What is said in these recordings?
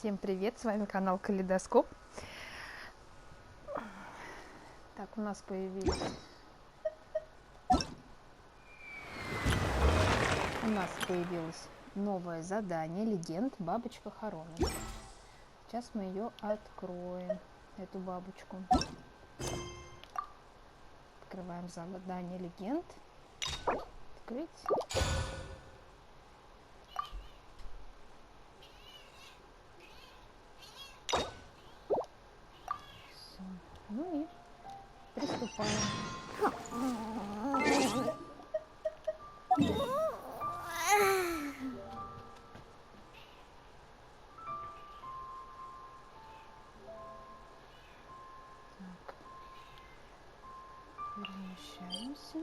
Всем привет, с вами канал Калейдоскоп. Так, у нас появилось новое задание, легенд, Бабочка Харона. Сейчас мы ее откроем, эту бабочку. Открываем задание легенд. Открыть. Ну и приступаем. Так. Перемещаемся.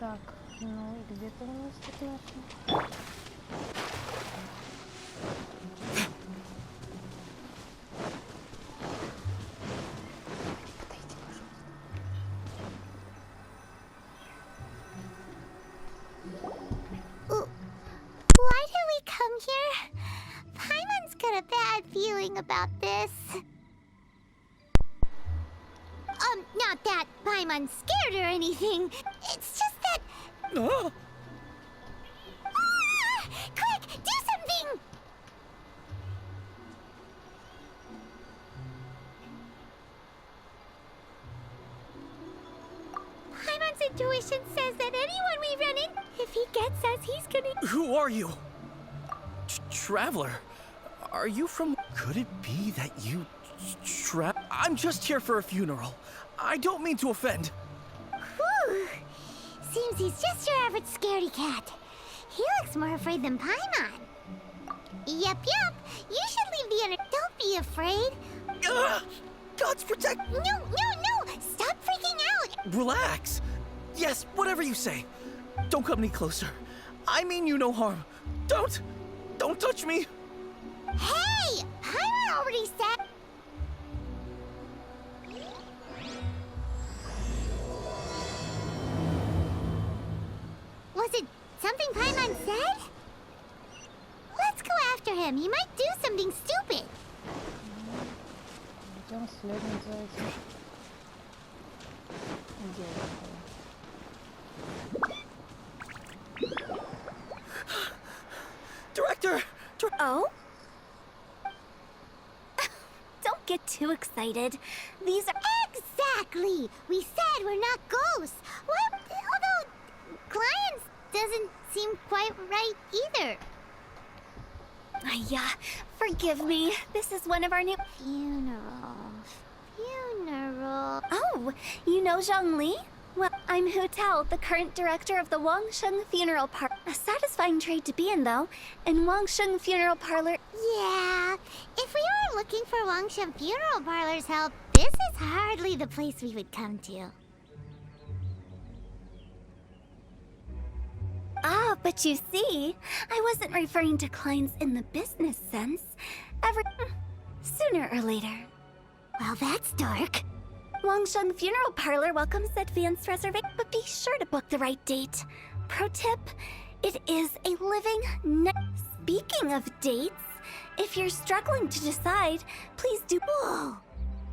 Так, ну и где-то у нас тут наши. Подойди, пожалуйста. Why did we come here? Paimon's got a bad feeling about this. Not that Paimon's scared or anything. It's just that... Ah! Quick, do something! Paimon's intuition says that anyone we run in, if he gets us, he's gonna... Who are you? Traveler? Are you from... Could it be that you... I'm just here for a funeral. I don't mean to offend. Whew. Seems he's just your average scaredy cat. He looks more afraid than Paimon. Yep. You should leave the other... Don't be afraid. God's protect... No. Stop freaking out. Relax. Yes, whatever you say. Don't come any closer. I mean you no harm. Don't touch me. Hey! Paimon already said... Was it something Paimon said? Let's go after him. He might do something stupid. Идем следом за этим. Director! Oh? Don't get too excited. These are... Exactly! We said we're not ghosts. What? Although, clients doesn't seem quite right either. Yeah, forgive me. This is one of our new... Funeral. Oh, you know Zhongli? Well, I'm Hu Tao, the current director of the Wangsheng Funeral Parlor. A satisfying trade to be in, though. And Wangsheng Funeral Parlor... Yeah, if we were looking for Wangshen Funeral Parlor's help, this is hardly the place we would come to. Ah, but you see, I wasn't referring to clients in the business sense. Sooner or later. Well, that's dark. Wangsheng Funeral Parlor welcomes advanced reservation, but be sure to book the right date. Pro tip, it is a living Speaking of dates, if you're struggling to decide, please do... Whoa!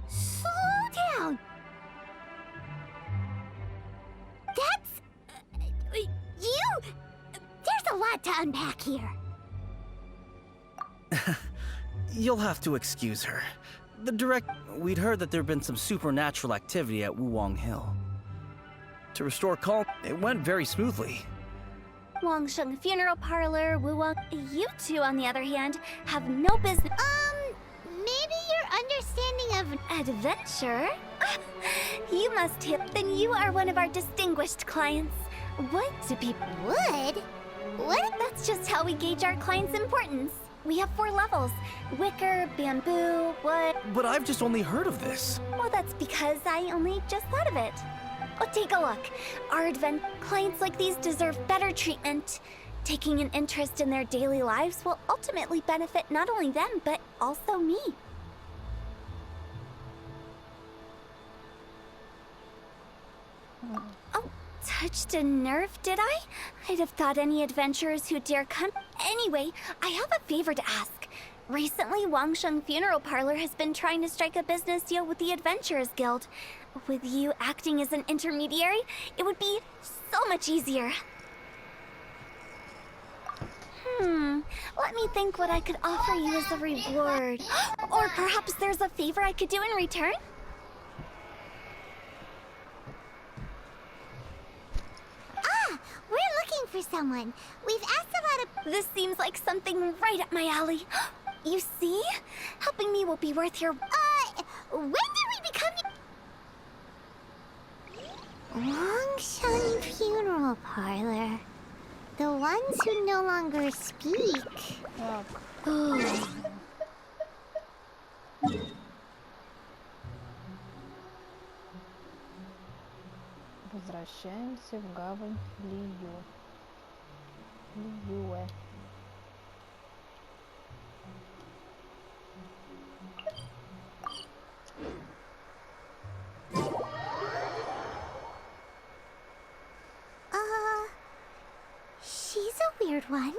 Slow down! That's... you... There's a lot to unpack here. You'll have to excuse her. We'd heard that there'd been some supernatural activity at Wuwang Hill. To restore calm, it went very smoothly. Wangsheng Funeral Parlor, Wuwang... You two, on the other hand, have no business... Maybe your understanding of... Adventure? You must hit... Then you are one of our distinguished clients. What do people... Would? What? That's just how we gauge our clients' importance. We have 4 levels. Wicker, bamboo, wood. But I've just only heard of this. Well, that's because I only just thought of it. Oh, take a look. Our clients like these deserve better treatment. Taking an interest in their daily lives will ultimately benefit not only them, but also me. Oh, touched a nerve, did I? I'd have thought any adventurers who dare come. Anyway, I have a favor to ask. Recently, Wangsheng Funeral Parlor has been trying to strike a business deal with the Adventurers Guild. With you acting as an intermediary, it would be so much easier. Let me think what I could offer you as a reward. Or perhaps there's a favor I could do in return? Ah, we're looking for someone. We've asked about a... This seems like something right up my alley. You see? Helping me will be worth your... when did we become... Wangsheng Funeral Parlor. The ones who no longer speak. Возвращаемся в гавань Лиюэ. She's a weird one.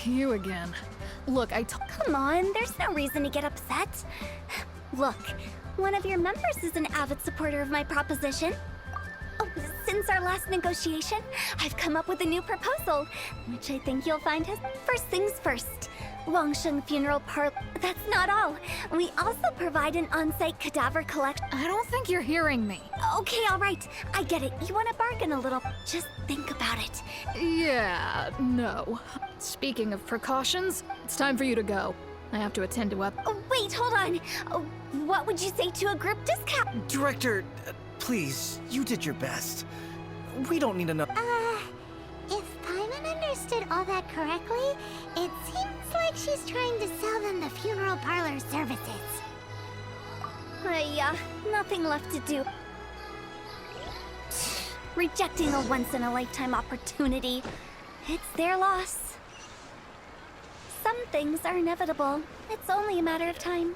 You again. Look, Come on, there's no reason to get upset. Look, one of your members is an avid supporter of my proposition. Oh, since our last negotiation, I've come up with a new proposal, which I think you'll find has... First things first, Wangsheng Funeral Parlor. That's not all. We also provide an on-site cadaver collection. I don't think you're hearing me. Okay, all right. I get it. You want to bargain a little. Just think about it. Yeah, no. Speaking of precautions, it's time for you to go. I have to attend to other... Oh, wait, hold on. Oh, what would you say to a group discount? Director, please, you did your best. We don't need enough. If Paimon understood all that correctly, it seems like she's trying to sell them the funeral parlor services. Nothing left to do. Rejecting a once-in-a-lifetime opportunity. It's their loss. Some things are inevitable. It's only a matter of time.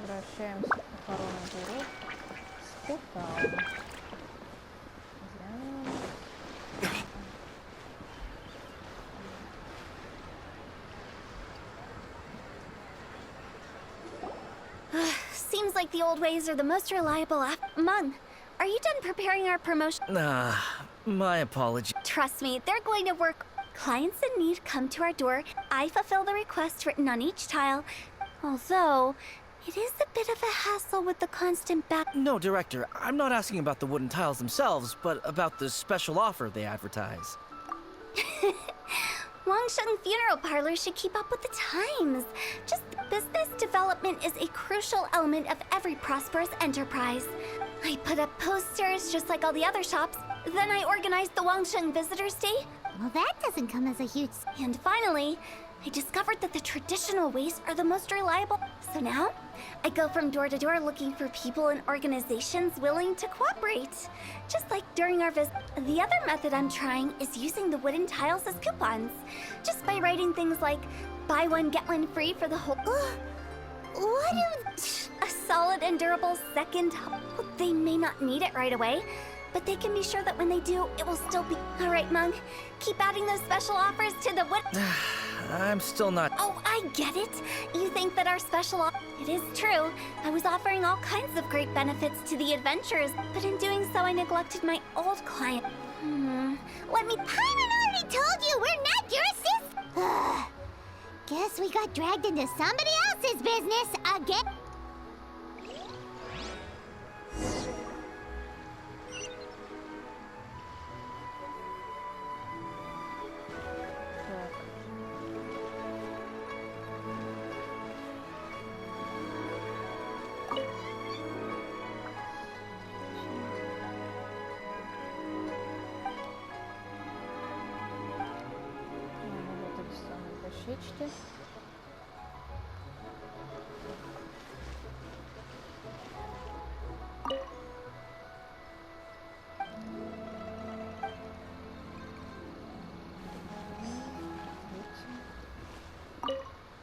Возвращаемся в похоронный город с порталом. Seems like the old ways are the most reliable. Mung, are you done preparing our promotion? My apology. Trust me, they're going to work. Clients in need come to our door. I fulfill the requests written on each tile. Although, it is a bit of a hassle with the constant back... No, Director, I'm not asking about the wooden tiles themselves, but about the special offer they advertise. Wangsheng Funeral Parlor should keep up with the times. Just business development is a crucial element of every prosperous enterprise. I put up posters just like all the other shops. Then I organized the Wangsheng Visitors Day. Well, that doesn't come as a huge... And finally, I discovered that the traditional ways are the most reliable. So now, I go from door to door looking for people and organizations willing to cooperate. Just like during our visit. The other method I'm trying is using the wooden tiles as coupons. Just by writing things like, buy one, get one free for the whole... What A solid and durable second... They may not need it right away, but they can be sure that when they do, it will still be. All right, Mung, keep adding those special offers to the what? I'm still not. Oh, I get it. You think that our special It is true. I was offering all kinds of great benefits to the adventurers, but in doing so, I neglected my old client. Let me. Paimon already told you we're not your sis. Guess we got dragged into somebody else's business again. Так. Вот эти самые дощечки.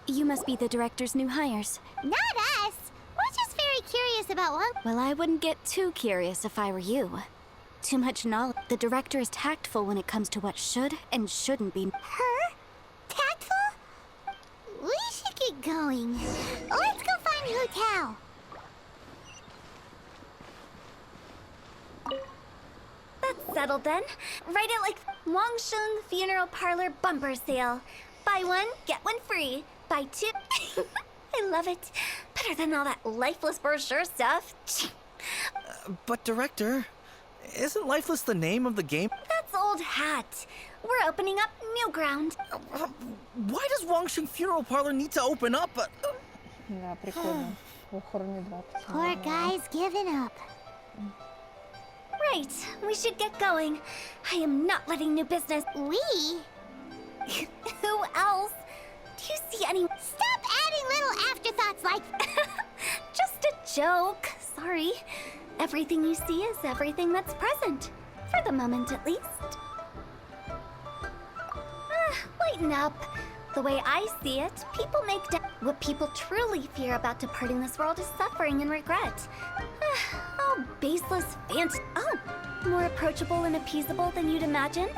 You must be the director's new hires. Not us. We're just very curious about what. Well, I wouldn't get too curious if I were you. Too much knowledge. The director is tactful when it comes to what should and shouldn't be. Her? Tactful? We should get going. Let's go find Hu Tao. That's settled then. Write it like Wangsheng Funeral Parlor Bumper Sale. Buy one, get one free. Buy two. I love it. Better than all that lifeless brochure stuff. But, Director, isn't Lifeless the name of the game? That's old hat. We're opening up new ground. Why does Wangsheng Funeral Parlor need to open up? Да, прикольно. Похороны 20. Poor guy's giving up. Right, we should get going. I am not letting new business. We? Who else? Do you see any? Stop adding little afterthoughts like. Just a joke. Sorry. Everything you see is everything that's present. For the moment, at least. Lighten up. The way I see it, people make what people truly fear about departing this world is suffering and regret. Oh, baseless fantasy. Oh, more approachable and appeasable than you'd imagine?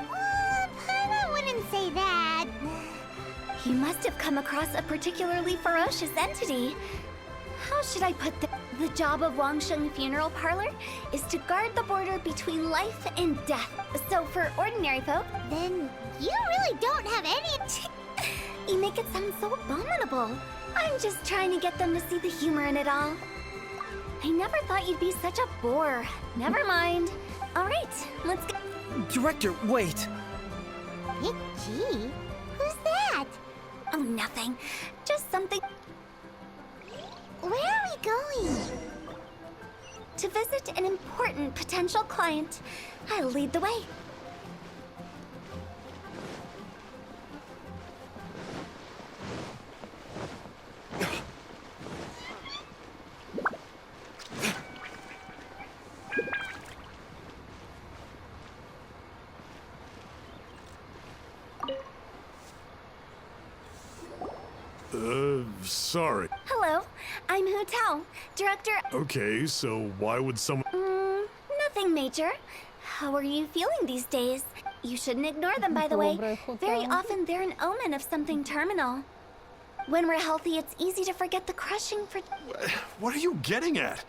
Paimon wouldn't say that. You must have come across a particularly ferocious entity. How should I put this? The job of Wangsheng Funeral Parlor is to guard the border between life and death. So for ordinary folk, Then you really don't have any. you make it sound so abominable. I'm just trying to get them to see the humor in it all. I never thought you'd be such a bore. Never mind. All right, let's go. Director, wait. Big G? Who's that? Oh, nothing. Just something Where are we going? to visit an important potential client. I'll lead the way. Sorry. Hello, I'm Hu Tao, director. Okay, so why would someone... Nothing major. How are you feeling these days? You shouldn't ignore them, by the way. Доброе утро. Very often they're an omen of something terminal. When we're healthy, it's easy to forget the crushing for. What are you getting at?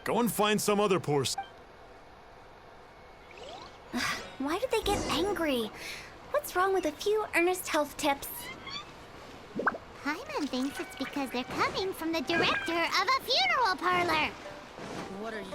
Go and find some other poor... Why did they get angry? What's wrong with a few earnest health tips? Paimon thinks it's because they're coming from the director of a funeral parlor. What are you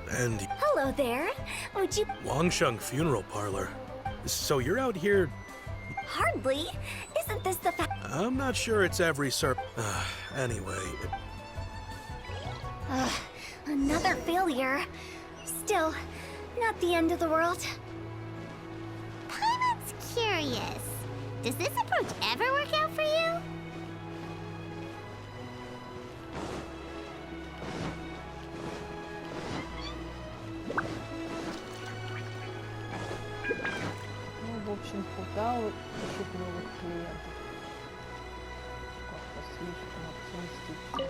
And Hello there. Would you Wangsheng Funeral Parlor. So you're out here... hardly? Isn't this the I'm not sure it's every anyway, Another failure. Still, not the end of the world. Paimon's curious. Does this approach ever work out for you? Ну, в общем, куда ищут новых клиентов? Как-то слишком оптимистично.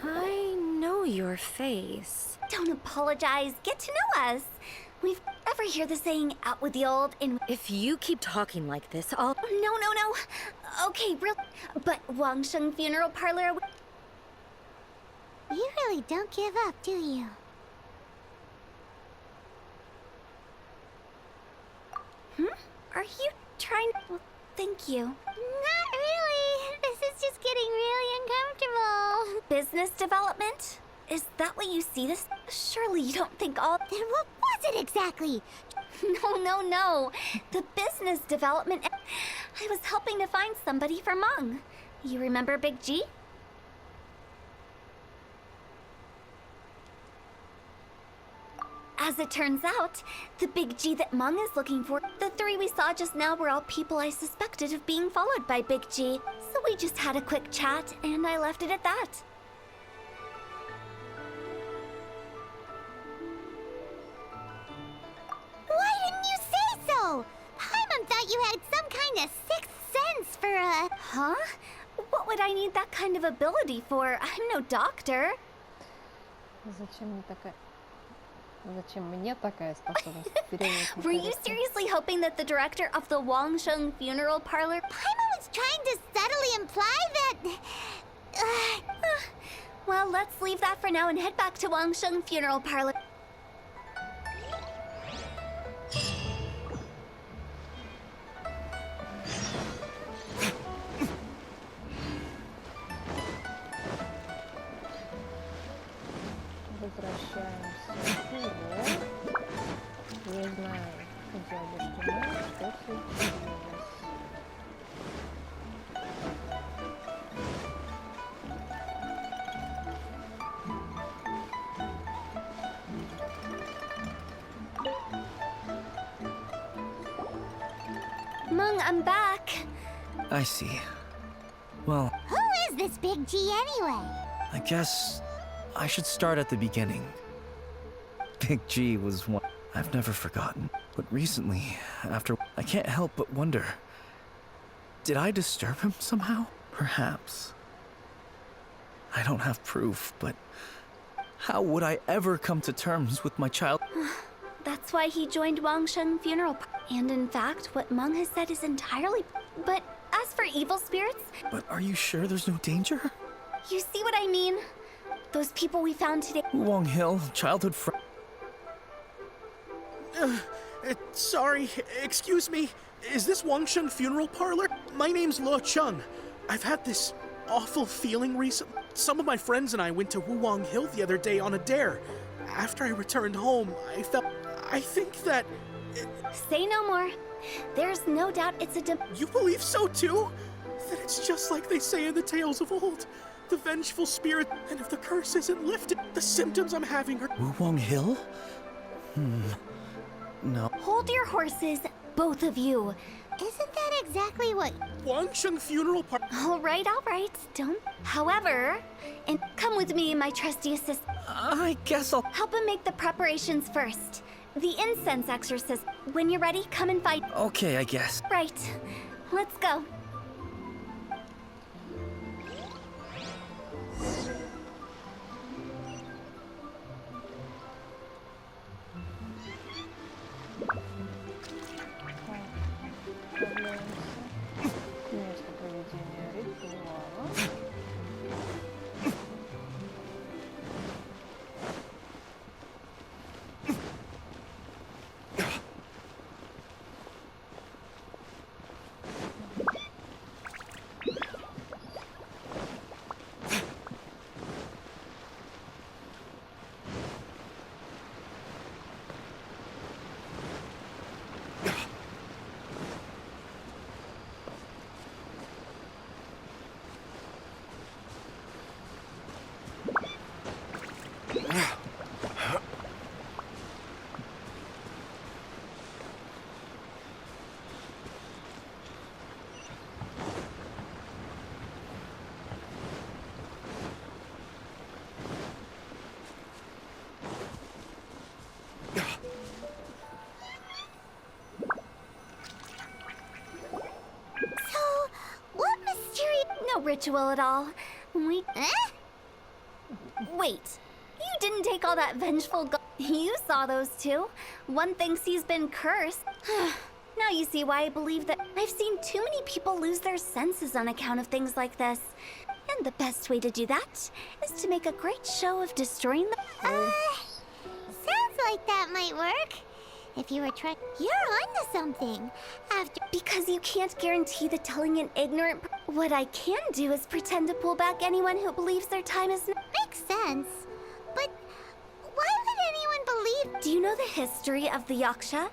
I know your face. Don't apologize. Get to know us. We've ever hear the saying "out with the old" in. If you keep talking like this, I'll. No. Okay, real. But Wangsheng Funeral Parlor. You really don't give up, do you? Are you trying? Well, thank you. Not really. This is just getting really uncomfortable. Business development? Is that what you see this? Surely you don't think all. Then what was it exactly? No. The business development. I was helping to find somebody for Meng. You remember Big G? As it turns out, the Big G that Meng is looking for, the three we saw just now were all people I suspected of being followed by Big G. So we just had a quick chat, and I left it at that. Why didn't you say so? Paimon thought you had some kind of sixth sense for a... Huh? What would I need that kind of ability for? I'm no doctor. Зачем мне такая способность? Вперед. Were you seriously hoping that the director of the Wangsheng Funeral Parlor... Paimon was trying to subtly imply that... Well, let's leave that for now and head back to Wangsheng Funeral Parlor. Возвращаемся в урок. Не знаю, дядюшка Мэй, что случилось. Meng, I'm back. I see. Well, Who is this Big G anyway? I guess I should start at the beginning. Big G was one I've never forgotten. But recently, after I can't help but wonder, did I disturb him somehow? Perhaps. I don't have proof, but how would I ever come to terms with my child? That's why he joined Wangsheng Funeral Parlor. And in fact, what Meng has said is entirely... But as for evil spirits, But are you sure there's no danger? you see what I mean? Those people we found today... Wong Hill, childhood friend. Sorry, excuse me. Is this Wangsheng Funeral Parlor? My name's Lo Chung. I've had this awful feeling recently. Some of my friends and I went to Wuwang Hill the other day on a dare. After I returned home, I think that... Say no more. There's no doubt it's a... You believe so too? That it's just like they say in the tales of old. The vengeful spirit, and if the curse isn't lifted, the symptoms I'm having are... Wong Hill? No. Hold your horses, both of you. Isn't that exactly what... Wangsheng Funeral Parlor... All right, don't. However, and come with me, my trusty assistant. I guess I'll... Help him make the preparations first. The incense exorcism. When you're ready, come and fight. Okay, I guess. Right. Let's go. Место проведения ритуала. ritual at all. We... Eh? Wait, you didn't take all that vengeful You saw those two. One thinks he's been cursed. Now you see why I believe that I've seen too many people lose their senses on account of things like this. And the best way to do that is to make a great show of destroying the... Sounds like that might work. If you were trying... You're onto something. After... Because you can't guarantee that telling an ignorant... What I can do is pretend to pull back anyone who believes their time is... Makes sense. But why would anyone believe... Do you know the history of the Yaksha?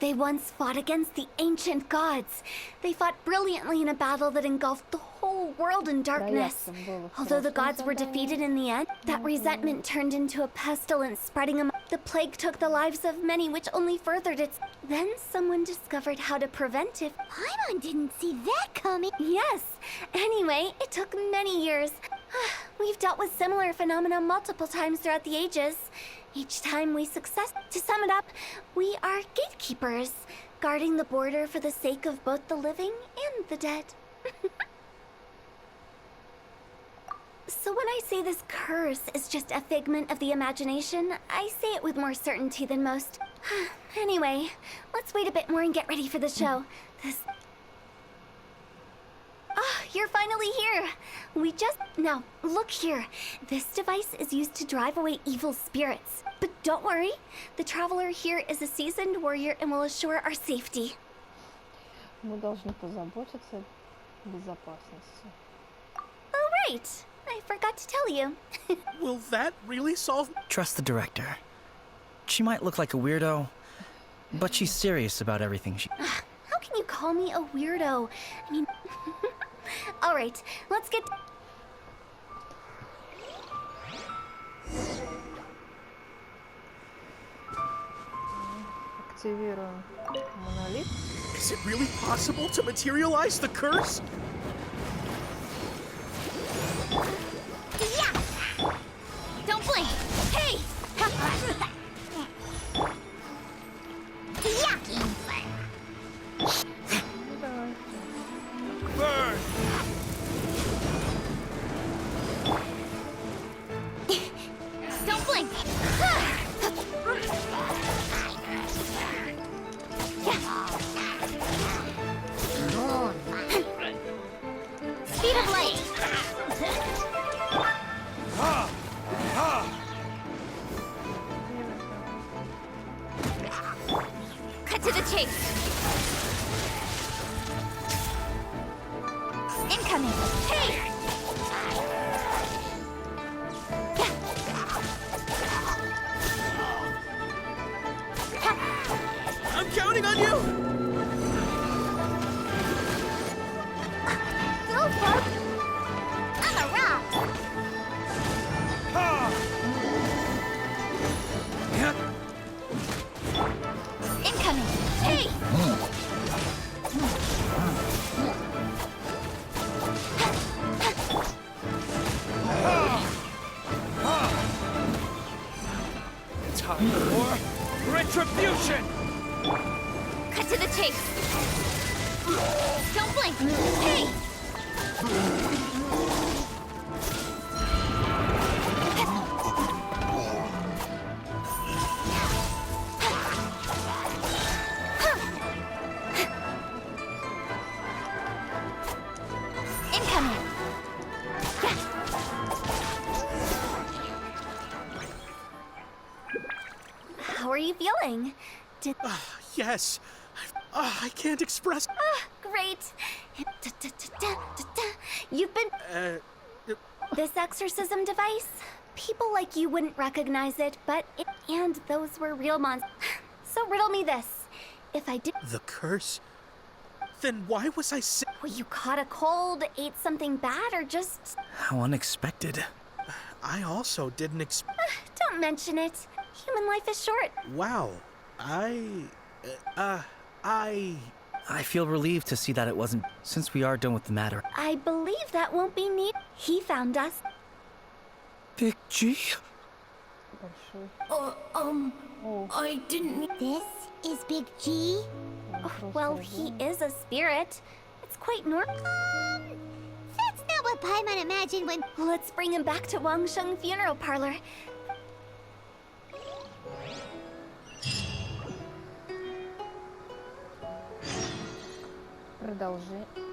They once fought against the ancient gods. They fought brilliantly in a battle that engulfed the whole world in darkness. Although the gods were defeated in the end, that resentment turned into a pestilence spreading among... The plague took the lives of many, which only furthered its... Then someone discovered how to prevent it. Paimon didn't see that coming. Yes. Anyway, it took many years. We've dealt with similar phenomena multiple times throughout the ages. Each time we success. To sum it up, we are gatekeepers, guarding the border for the sake of both the living and the dead. So when I say this curse is just a figment of the imagination, I say it with more certainty than most. Anyway, let's wait a bit more and get ready for the show. Ah, you're finally here! Now, look here. This device is used to drive away evil spirits. But don't worry, the traveler here is a seasoned warrior and will assure our safety. Мы должны позаботиться о безопасности. Oh, right. I forgot to tell you. Will that really solve... Trust the director. She might look like a weirdo, but she's serious about everything she... How can you call me a weirdo? I mean... All right, let's get... Активируем монолит. Is it really possible to materialize the curse? Yeah! Don't blink! Hey! Yeah! Burn! Don't blink! Speed of light! Cut to the chase! Incoming! Hey! I'm counting on you! Go for I'm a rock! Incoming! Hey! Time for retribution! Cut to the chase! Don't blink! Hey! Incoming! How are you feeling? Yes. I can't express... Great. You've been... This exorcism device? People like you wouldn't recognize it, but and those were real monsters. So riddle me this. If I did... The curse? Then why was I sick? Well, you caught a cold, ate something bad, or just... How unexpected. I also didn't expect... Don't mention it. Human life is short. Wow. I feel relieved to see that it wasn't, since we are done with the matter. I believe that won't be needed. He found us. Big G? Большой. I didn't. This is Big G? Well, he is a spirit. It's quite normal. That's not what Paimon imagined when... Let's bring him back to Wangsheng Funeral Parlor. Продолжи.